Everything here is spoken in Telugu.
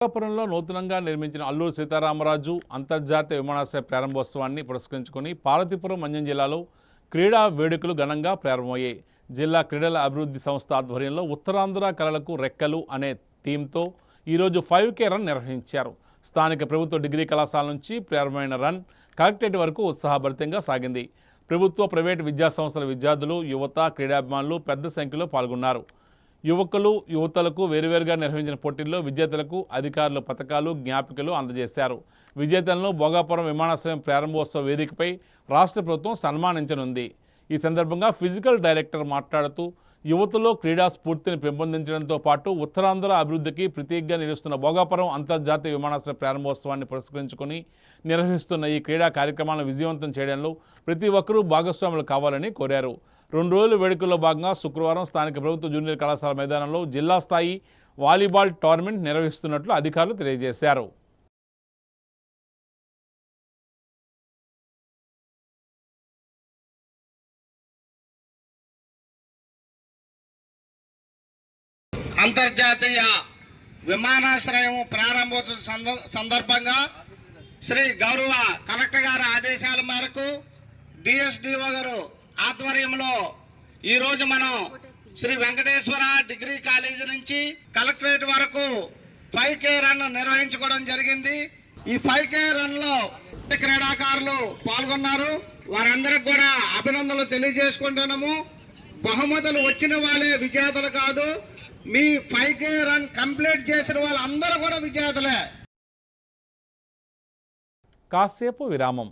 భోగాపురంలో నూతనంగా నిర్మించిన అల్లూరు సీతారామరాజు అంతర్జాతీయ విమానాశ్రయ ప్రారంభోత్సవాన్ని పురస్కరించుకొని పార్వతీపురం మన్యం జిల్లాలో క్రీడా వేడుకలు ఘనంగా ప్రారంభమయ్యాయి. జిల్లా క్రీడల అభివృద్ధి సంస్థ ఆధ్వర్యంలో ఉత్తరాంధ్ర కళలకు రెక్కలు అనే థీమ్తో ఈరోజు 5K రన్ నిర్వహించారు. స్థానిక ప్రభుత్వ డిగ్రీ కళాశాల నుంచి ప్రారంభమైన రన్ కలెక్టరేట్ వరకు ఉత్సాహభరితంగా సాగింది. ప్రభుత్వ ప్రైవేటు విద్యాసంస్థల విద్యార్థులు, యువత, క్రీడాభిమానులు పెద్ద సంఖ్యలో పాల్గొన్నారు. యువతలకు వేరువేరుగా నిర్వహించిన పోటీల్లో విజేతలకు అధికారులు పథకాలు, జ్ఞాపికలు అందజేశారు. విజేతలను భోగాపురం విమానాశ్రయం ప్రారంభోత్సవ వేదికపై రాష్ట్ర ప్రభుత్వం సన్మానించనుంది. ఈ సందర్భంగా ఫిజికల్ డైరెక్టర్ మాట్లాడుతూ యువతలో క్రీడా స్ఫూర్తిని పెంపొందించడంతో పాటు ఉత్తరాంధ్ర అభివృద్ధికి ప్రతీకగా నిలుస్తున్న భోగాపురం అంతర్జాతీయ విమానాశ్రయ ప్రారంభోత్సవాన్ని పురస్కరించుకొని నిర్వహిస్తున్న ఈ క్రీడా కార్యక్రమాలను విజయవంతం చేయడంలో ప్రతి ఒక్కరూ భాగస్వాములు కావాలని కోరారు. 2 రోజుల వేడుకల్లో భాగంగా శుక్రవారం స్థానిక ప్రభుత్వ జూనియర్ కళాశాల మైదానంలో జిల్లా స్థాయి వాలీబాల్ టోర్నమెంట్ నిర్వహిస్తున్నట్లు అధికారులు తెలియజేశారు. అంతర్జాతీయ విమానాశ్రయం ప్రారంభోత్సవ సందర్భంగా శ్రీ గౌరవ కలెక్టర్ గారి ఆదేశాల మేరకు డిఎస్డిఓ గారు ఆధ్వర్యంలో ఈరోజు మనం శ్రీ వెంకటేశ్వర డిగ్రీ కాలేజీ నుంచి కలెక్టరేట్ వరకు 5K రన్ నిర్వహించుకోవడం జరిగింది. ఈ 5K రన్ లో క్రీడాకారులు పాల్గొన్నారు. వారందరికి కూడా అభినందనలు తెలియజేసుకుంటున్నాము. బహుమతులు వచ్చిన వాళ్ళే విజేతలు కాదు, మీ 5K రన్ కంప్లీట్ చేసిన వాళ్ళందరూ కూడా విజేతలే. కాసేపు విరామం.